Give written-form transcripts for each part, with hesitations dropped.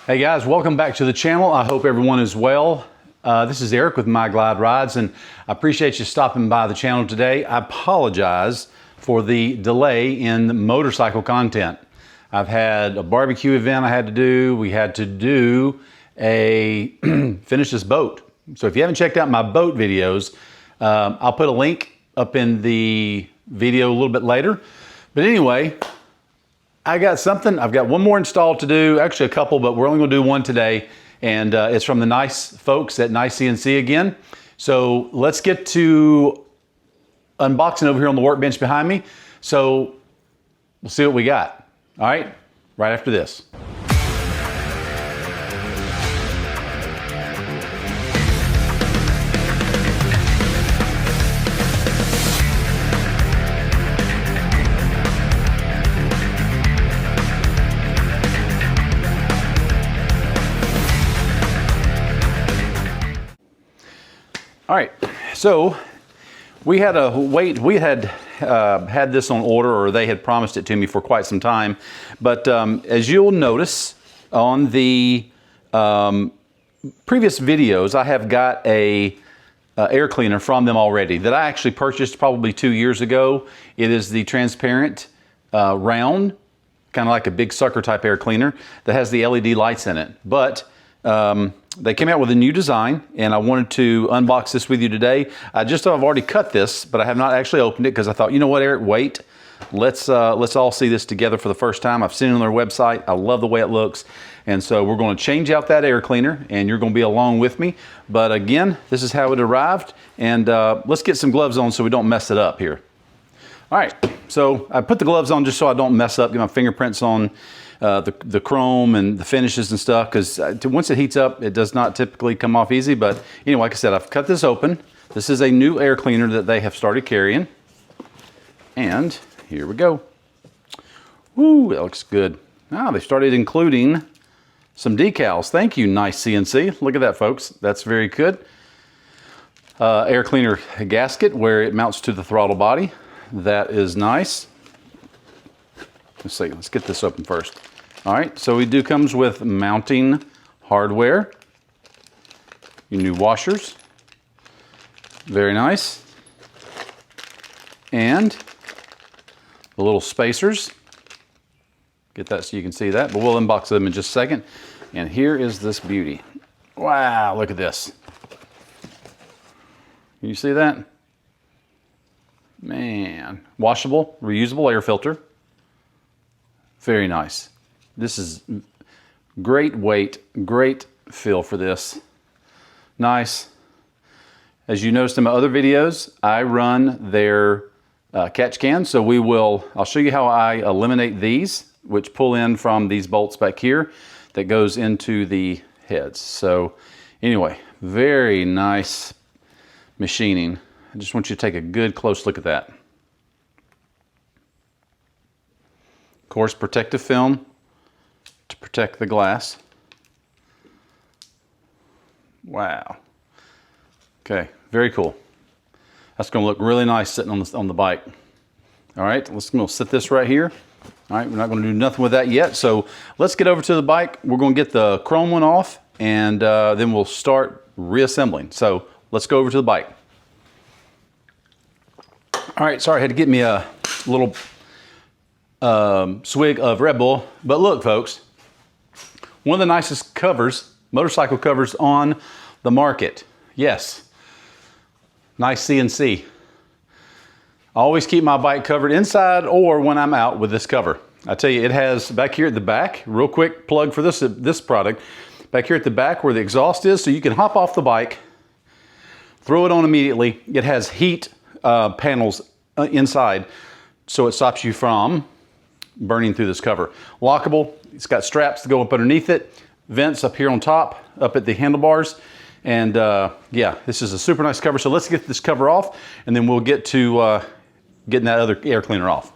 Hey guys, welcome back to the channel. I hope everyone is well. This is Eric with My Glide Rides, and I appreciate you stopping by the channel today. I apologize for the delay in motorcycle content. I've had a barbecue event I had to do. We had to do a finish this boat. So if you haven't checked out my boat videos, I'll put a link up in the video a little bit later. But anyway, I've got one more install to do, actually a couple, but we're only gonna do one today. And it's from the nice folks at NICECNC again. So let's get to unboxing over here on the workbench behind me. So we'll see what we got. All right, right after this. All right, so we had had this on order, or they had promised it to me for quite some time. But as you'll notice on the previous videos, I have got a air cleaner from them already that I actually purchased probably 2 years ago. It is the transparent round, kind of like a big sucker type air cleaner that has the LED lights in it. But they came out with a new design, and I wanted to unbox this with you today. I've already cut this, but I have not actually opened it because I thought, you know what, Eric, wait. Let's all see this together for the first time. I've seen it on their website. I love the way it looks. And so we're going to change out that air cleaner, and you're going to be along with me. But again, this is how it arrived. And let's get some gloves on so we don't mess it up here. All right, so I put the gloves on just so I don't mess up, get my fingerprints on the chrome and the finishes and stuff, because once it heats up, it does not typically come off easy. But anyway, like I said, I've cut this open. This is a new air cleaner that they have started carrying. And here we go. Woo, that looks good. They started including some decals. Thank you, NICECNC. Look at that, folks. That's very good. Air cleaner gasket where it mounts to the throttle body. That is nice. Let's see, let's get this open first. All right, so it comes with mounting hardware, your new washers, very nice, and the little spacers. Get that so you can see that, but we'll unbox them in just a second. And here is this beauty. Wow, look at this. Can you see that? Man, washable, reusable air filter. Very nice. This is great weight, great feel for this. Nice. As you noticed in my other videos, I run their catch can. So I'll show you how I eliminate these, which pull in from these bolts back here that goes into the heads. So anyway, very nice machining. I just want you to take a good close look at that. Of course, protective film to protect the glass. Wow. Okay, very cool. That's going to look really nice sitting on the bike. All right, we'll set this right here. All right, we're not going to do nothing with that yet. So let's get over to the bike. We're going to get the chrome one off, and then we'll start reassembling. So let's go over to the bike. All right, sorry, I had to get me a little swig of Red Bull. But look, folks, one of the nicest covers, motorcycle covers on the market. Yes, NICECNC. I always keep my bike covered inside or when I'm out with this cover. I tell you, it has back here at the back, real quick plug for this product, back here at the back where the exhaust is, so you can hop off the bike, throw it on immediately. It has heat panels inside, so it stops you from burning through this cover. Lockable, it's got straps to go up underneath it, vents up here on top, up at the handlebars, and yeah, this is a super nice cover. So let's get this cover off, and then we'll get to getting that other air cleaner off.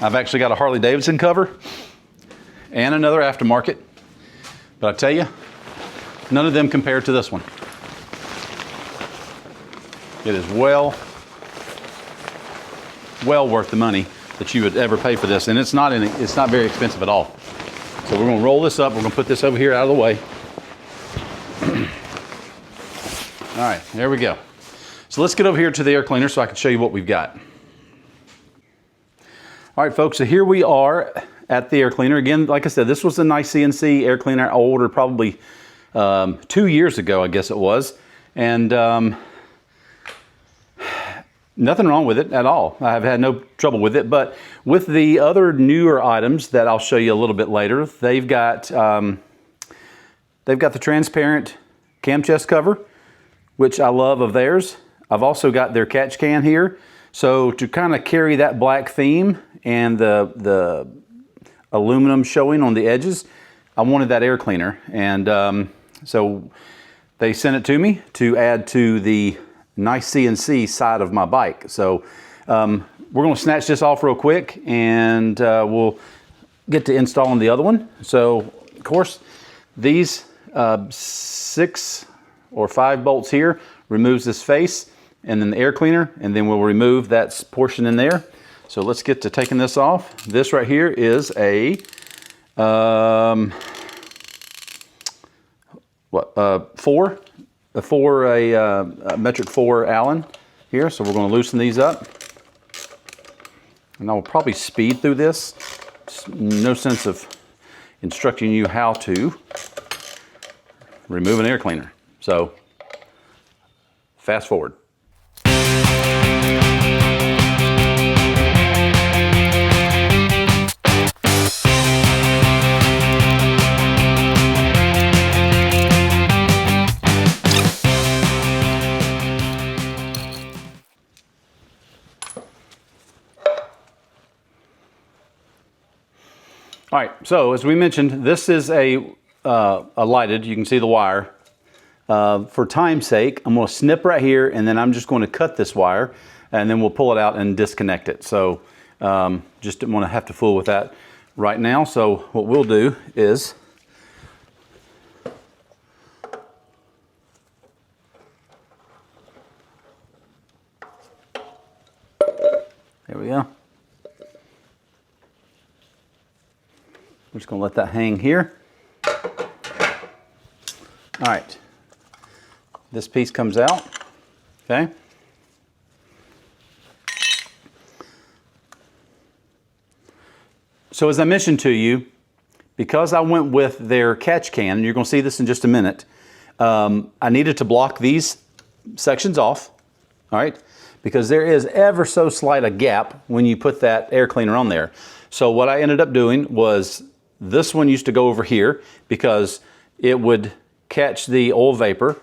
I've actually got a Harley-Davidson cover and another aftermarket, but I tell you, none of them compare to this one. It is well worth the money that you would ever pay for this, and it's not very expensive at all. So we're going to roll this up. We're going to put this over here out of the way. All right, there we go. So let's get over here to the air cleaner so I can show you what we've got. All right, folks, so here we are at the air cleaner. Again, like I said, this was the NICECNC air cleaner I ordered probably 2 years ago, I guess it was. And nothing wrong with it at all. I've had no trouble with it. But with the other newer items that I'll show you a little bit later, they've got the transparent cam chest cover, which I love of theirs. I've also got their catch can here. So to kind of carry that black theme and the aluminum showing on the edges, I wanted that air cleaner. And so they sent it to me to add to the NICECNC side of my bike. So we're going to snatch this off real quick, and we'll get to installing the other one. So of course, these 6 or 5 bolts here removes this face, and then the air cleaner, and then we'll remove that portion in there. So let's get to taking this off. This right here is a metric 4 Allen here. So we're going to loosen these up, and I will probably speed through this. No sense of instructing you how to remove an air cleaner. So fast forward. All right, so as we mentioned, this is a lighted, you can see the wire. For time's sake, I'm going to snip right here, and then I'm just going to cut this wire, and then we'll pull it out and disconnect it. So just didn't want to have to fool with that right now. So what we'll do is there we go. We're just going to let that hang here. All right. This piece comes out, okay? So as I mentioned to you, because I went with their catch can, and you're going to see this in just a minute, I needed to block these sections off, all right? Because there is ever so slight a gap when you put that air cleaner on there. So what I ended up doing was this one used to go over here because it would catch the oil vapor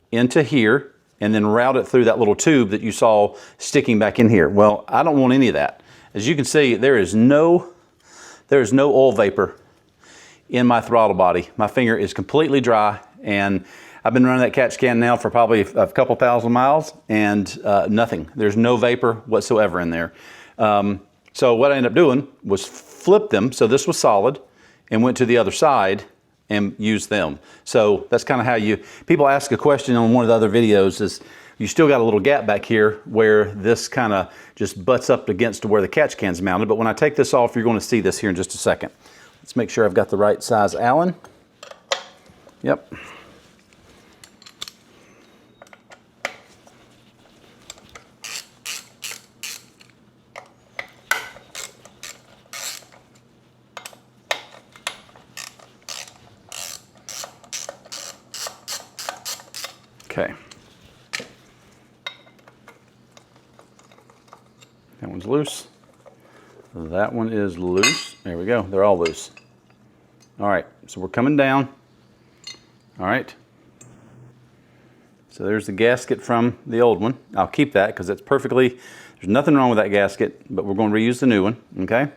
into here and then route it through that little tube that you saw sticking back in here. Well, I don't want any of that. As you can see, there is no oil vapor in my throttle body. My finger is completely dry, and I've been running that catch can now for probably a couple thousand miles, and nothing. There's no vapor whatsoever in there. So what I ended up doing was flip them, so this was solid, and went to the other side and used them. So that's kind of how people ask a question on one of the other videos is, you still got a little gap back here where this kind of just butts up against where the catch can's mounted. But when I take this off, you're going to see this here in just a second. Let's make sure I've got the right size Allen. Yep. Okay. That one's loose. That one is loose. There we go. They're all loose. All right. So we're coming down. All right. So there's the gasket from the old one. I'll keep that because it's perfectly, there's nothing wrong with that gasket, but we're going to reuse the new one. Okay.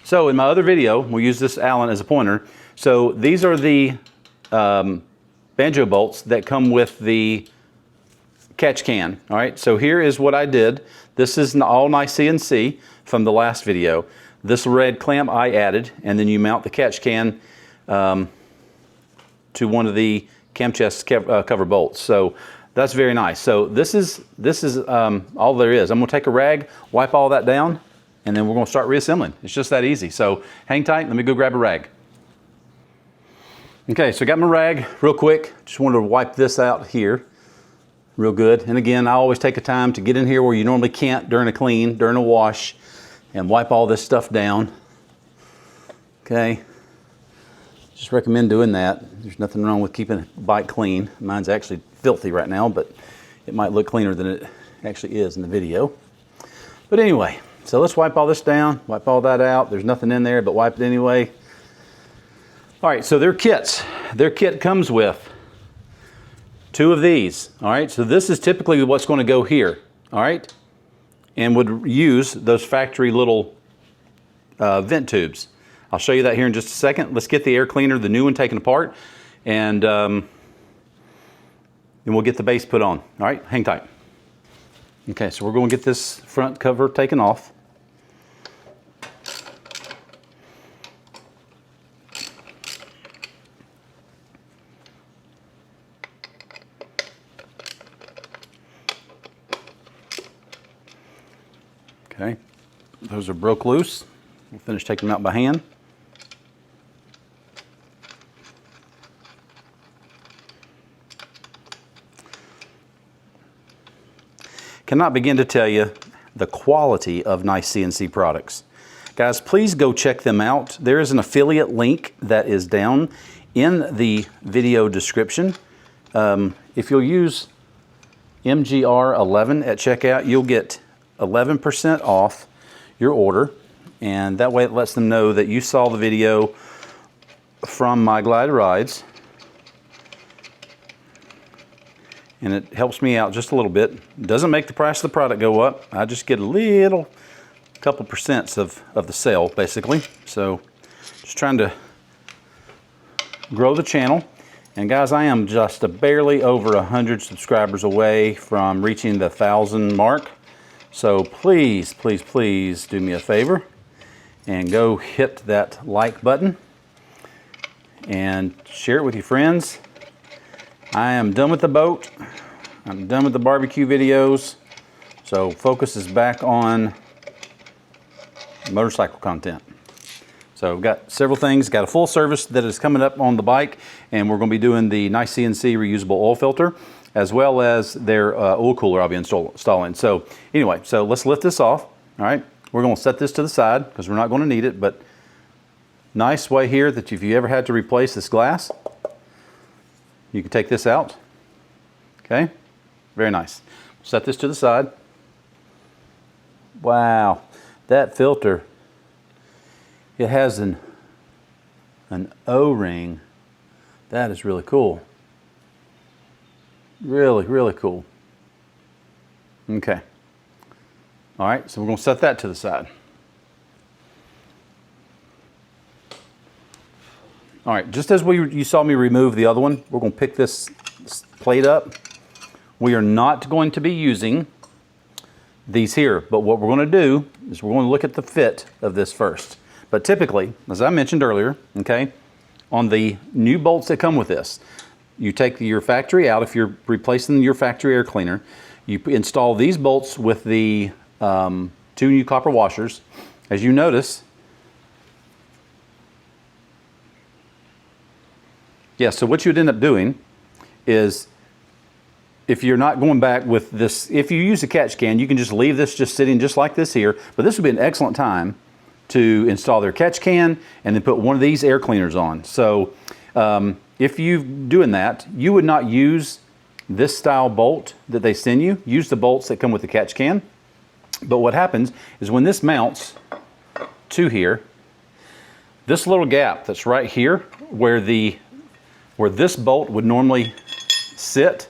So in my other video, we'll use this Allen as a pointer. So these are the banjo bolts that come with the catch can. All right, so here is what I did. This is all NICECNC from the last video. This red clamp I added, and then you mount the catch can to one of the cam chest cover bolts. So that's very nice. So this is all there is. I'm gonna take a rag, wipe all that down, and then we're gonna start reassembling. It's just that easy. So hang tight, let me go grab a rag. Okay, so I got my rag real quick. Just wanted to wipe this out here real good. And again, I always take a time to get in here where you normally can't during a clean, during a wash, and wipe all this stuff down. Okay, just recommend doing that. There's nothing wrong with keeping a bike clean. Mine's actually filthy right now, but it might look cleaner than it actually is in the video. But anyway, so let's wipe all this down, wipe all that out. There's nothing in there, but wipe it anyway. All right, so their kits. Their kit comes with 2 of these. All right, so this is typically what's going to go here. All right, and would use those factory little vent tubes. I'll show you that here in just a second. Let's get the air cleaner, the new one, taken apart, and then we'll get the base put on. All right, hang tight. Okay, so we're going to get this front cover taken off. Okay, those are broke loose. We'll finish taking them out by hand. Cannot begin to tell you the quality of NICECNC products. Guys, please go check them out. There is an affiliate link that is down in the video description. If you'll use MGR11 at checkout, you'll get 11% off your order, and that way it lets them know that you saw the video from My Glide Rides, and it helps me out just a little bit. It doesn't make the price of the product go up. I just get a little couple percents of the sale, basically. So just trying to grow the channel. And guys, I am just barely over 100 subscribers away from reaching the 1,000 mark. So please, please, please do me a favor and go hit that like button and share it with your friends. I am done with the boat. I'm done with the barbecue videos. So focus is back on motorcycle content. So we've got several things. Got a full service that is coming up on the bike, and we're going to be doing the NICECNC reusable oil filter, as well as their oil cooler I'll be installing. So anyway, so let's lift this off. All right, we're going to set this to the side because we're not going to need it, but nice way here that if you ever had to replace this glass, you can take this out. Okay, very nice. Set this to the side. Wow, that filter, it has an O-ring. That is really cool. Really, really cool. Okay. All right, so we're going to set that to the side. All right, just as you saw me remove the other one, we're going to pick this plate up. We are not going to be using these here, but what we're going to do is we're going to look at the fit of this first. But typically, as I mentioned earlier, okay, on the new bolts that come with this, you take your factory out. If you're replacing your factory air cleaner, you install these bolts with the 2 new copper washers. As you notice, yeah, so what you'd end up doing is, if you're not going back with this, if you use a catch can, you can just leave this just sitting just like this here, but this would be an excellent time to install their catch can and then put one of these air cleaners on. So if you're doing that, you would not use this style bolt that they send you. Use the bolts that come with the catch can. But what happens is when this mounts to here, this little gap that's right here where this bolt would normally sit,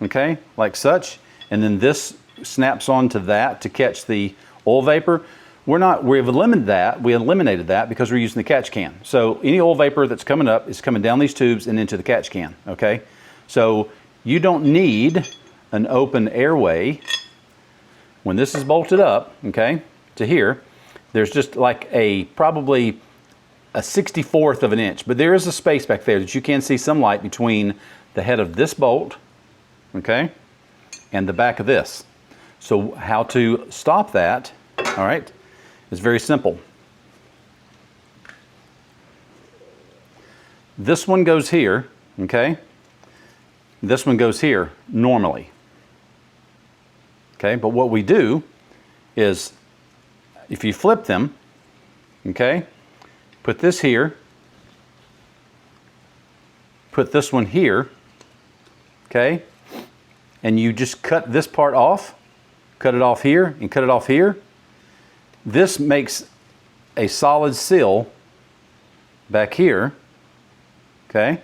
okay, like such, and then this snaps onto that to catch the oil vapor. We've eliminated that because we're using the catch can. So any oil vapor that's coming up is coming down these tubes and into the catch can, okay? So you don't need an open airway when this is bolted up, okay, to here. There's just like probably a 64th of an inch, but there is a space back there that you can see some light between the head of this bolt, okay, and the back of this. So how to stop that, all right, is very simple. This one goes here, okay? This one goes here normally. Okay, but what we do is if you flip them, okay, put this here, put this one here, okay, and you just cut this part off, cut it off here and cut it off here. This makes a solid seal back here, okay?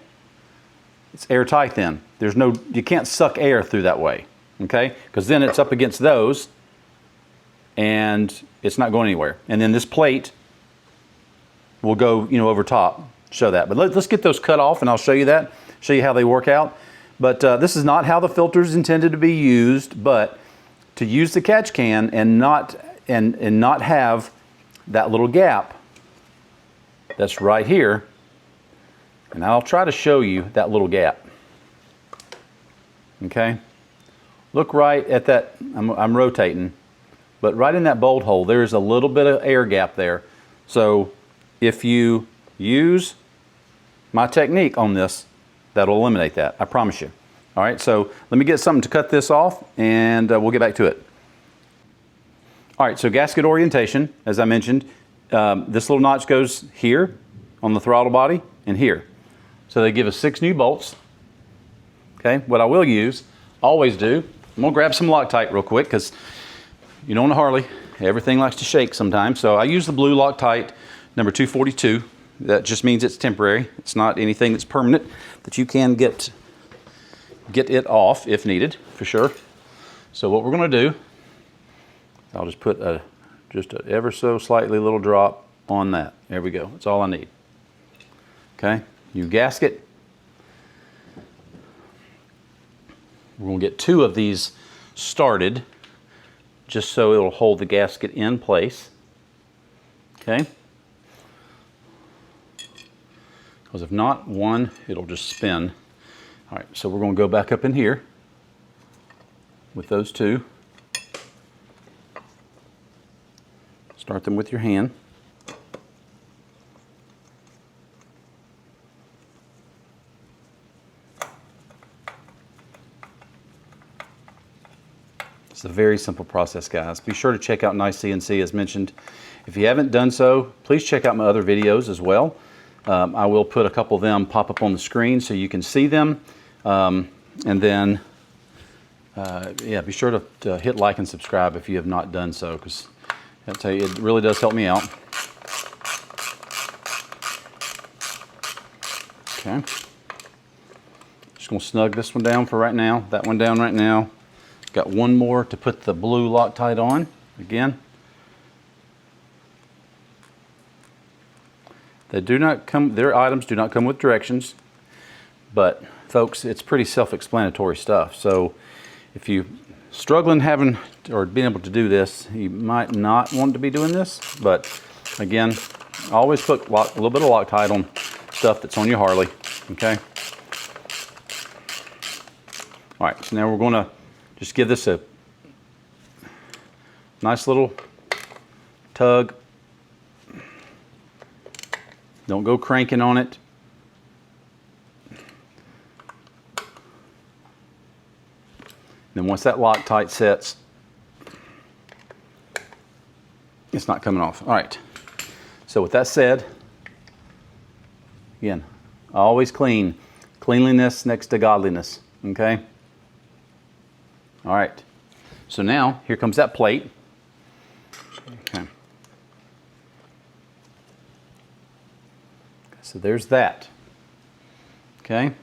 It's airtight then. There's no, you can't suck air through that way, okay? Because then it's up against those and it's not going anywhere. And then this plate will go, you know, over top, show that. But let's get those cut off and I'll show you that, show you how they work out. But this is not how the filter is intended to be used, but to use the catch can and not have that little gap that's right here. And I'll try to show you that little gap. Okay, look right at that. I'm rotating, but right in that bolt hole, there's a little bit of air gap there. So if you use my technique on this, that'll eliminate that. I promise you. All right, so let me get something to cut this off, and we'll get back to it. All right, so gasket orientation, as I mentioned, this little notch goes here on the throttle body and here. So they give us 6 new bolts. Okay, what I will use, always do, I'm gonna grab some Loctite real quick because you know on a Harley, everything likes to shake sometimes. So I use the blue Loctite number 242. That just means it's temporary. It's not anything that's permanent, that you can get it off if needed, for sure. So what we're gonna do, I'll just put just an ever so slightly little drop on that. There we go, that's all I need. Okay, new gasket. We're going to get 2 of these started just so it'll hold the gasket in place. Okay? Because if not, one, it'll just spin. All right, so we're going to go back up in here with those 2. Start them with your hand. It's a very simple process, guys. Be sure to check out NICECNC as mentioned. If you haven't done so, please check out my other videos as well. I will put a couple of them pop up on the screen so you can see them. And then, yeah, be sure to hit like and subscribe if you have not done so, because I'll tell you, it really does help me out. Okay. Just gonna snug this one down for right now, that one down right now. Got one more to put the blue Loctite on again. They do not come, their items do not come with directions, but folks, it's pretty self-explanatory stuff. So if you're struggling having or being able to do this, you might not want to be doing this, but again, always put a little bit of Loctite on stuff that's on your Harley, okay? All right, so now we're gonna just give this a nice little tug. Don't go cranking on it. Then once that Loctite sets, it's not coming off. All right, so with that said, again, always clean. Cleanliness next to godliness, okay? All right, so now here comes that plate. Okay. So there's that, okay?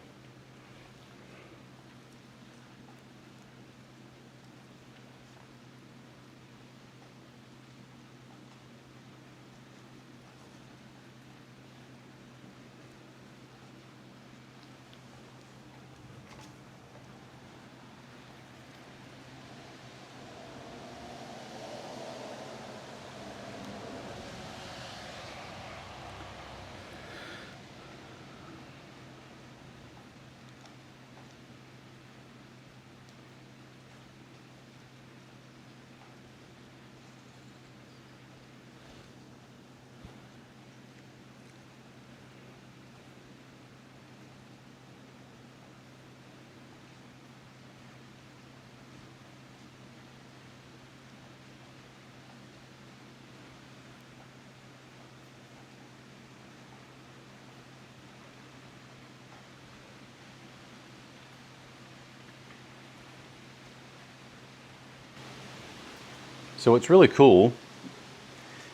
So what's really cool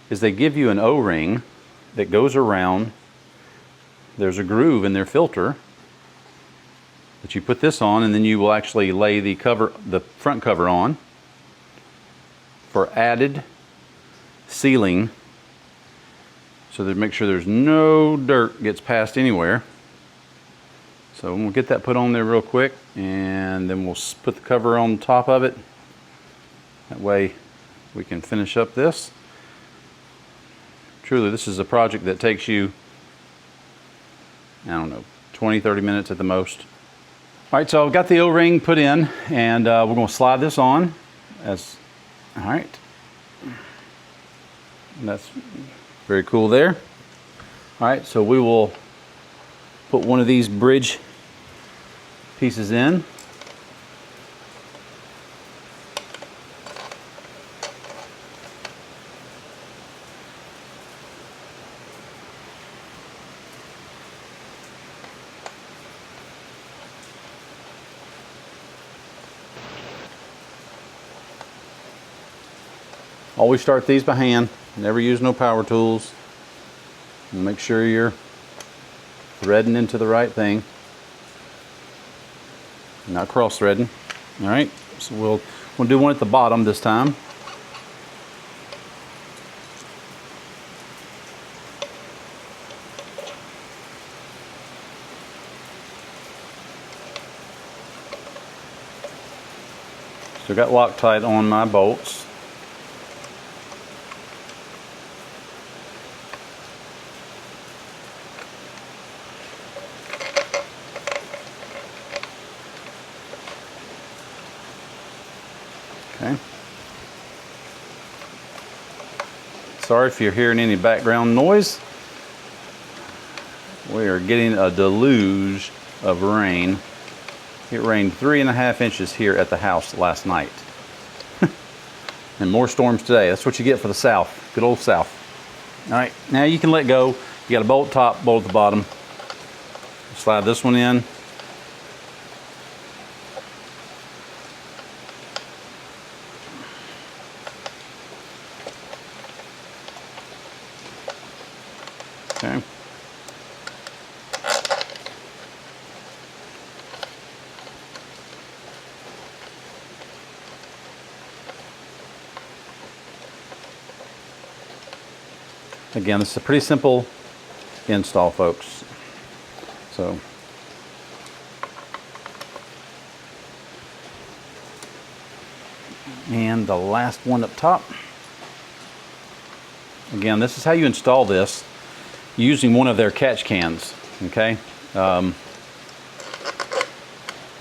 is they give you an O-ring that goes around. There's a groove in their filter that you put this on, and then you will actually lay the front cover on for added sealing, so that make sure there's no dirt gets passed anywhere. So we'll get that put on there real quick, and then we'll put the cover on top of it. That way we can finish up this. Truly, this is a project that takes you, I don't know, 20-30 minutes at the most. All right, so I've got the O-ring put in, and we're going to slide this on. All right. And that's very cool there. All right, so we will put one of these bridge pieces in. Always start these by hand. Never use no power tools. And make sure you're threading into the right thing. Not cross threading. All right. So we'll do one at the bottom this time. Still got Loctite on my bolts. Okay. Sorry if you're hearing any background noise. We are getting a deluge of rain. It rained 3.5 inches here at the house last night. And more storms today. That's what you get for the South. Good old South. All right, now you can let go. You got a bolt top, bolt at the bottom. Slide this one in. Okay. Again, this is a pretty simple install, folks. So, and the last one up top. Again, this is how you install this using one of their catch cans. Okay. I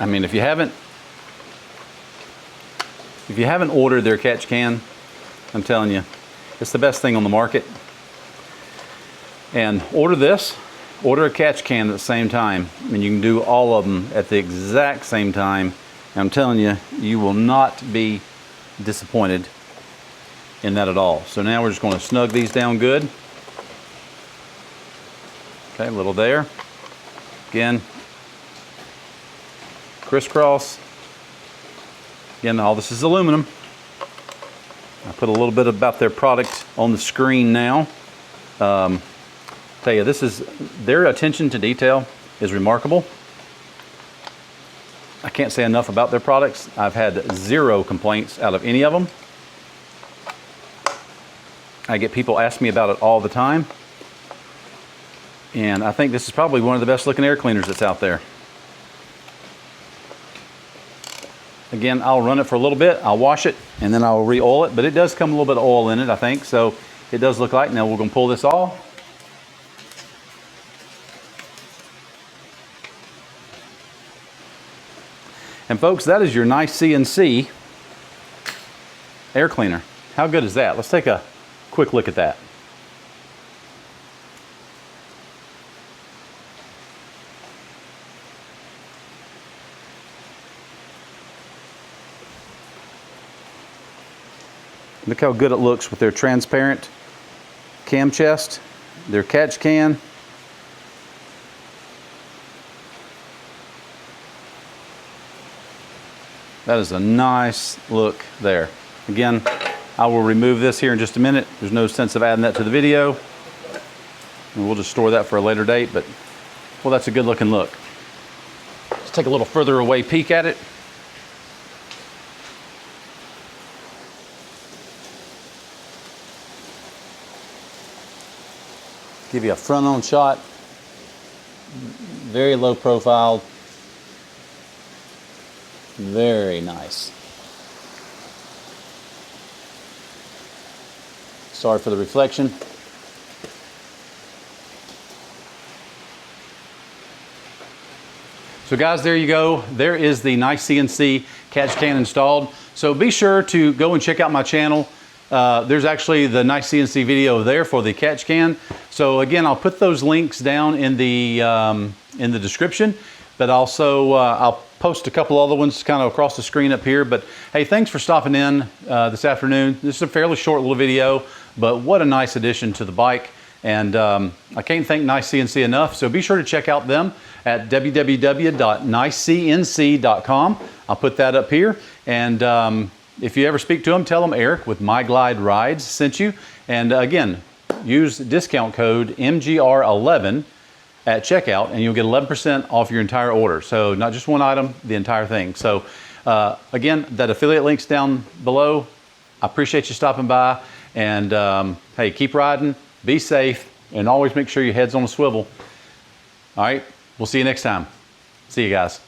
mean, if you haven't ordered their catch can, I'm telling you, it's the best thing on the market. And order this, order a catch can at the same time, and you can do all of them at the exact same time. And I'm telling you, you will not be disappointed in that at all. So now we're just going to snug these down good. Okay, a little there. Again, crisscross. Again, all this is aluminum. I put a little bit about their product on the screen now. Tell you, their attention to detail is remarkable. I can't say enough about their products. I've had 0 complaints out of any of them. I get people ask me about it all the time. And I think this is probably one of the best looking air cleaners that's out there. Again, I'll run it for a little bit, I'll wash it, and then I'll re-oil it. But it does come a little bit of oil in it, I think. So it does look like. Now we're going to pull this off. And folks, that is your NICECNC air cleaner. How good is that? Let's take a quick look at that. Look how good it looks with their transparent cam chest, their catch can. That is a nice look there. Again, I will remove this here in just a minute. There's no sense of adding that to the video. And we'll just store that for a later date, but well, that's a good looking look. Let's take a little further away peek at it. Give you a front on shot. Very low profile. Very nice. Sorry for the reflection. So guys, there you go. There is the NICECNC catch can installed. So be sure to go and check out my channel. There's actually the NICECNC video there for the catch can. So again, I'll put those links down in the description, but also I'll post a couple other ones kind of across the screen up here. But hey, thanks for stopping in this afternoon. This is a fairly short little video, but what a nice addition to the bike. And I can't thank NICECNC enough, so be sure to check out them at www.nicecnc.com. I'll put that up here. And if you ever speak to them, tell them Eric with My Glide Rides sent you. And again, use discount code MGR11 at checkout, and you'll get 11% off your entire order. So not just one item, the entire thing. So again, that affiliate link's down below. I appreciate you stopping by. And hey, keep riding. Be safe, and always make sure your head's on a swivel. All right, we'll see you next time. See you guys.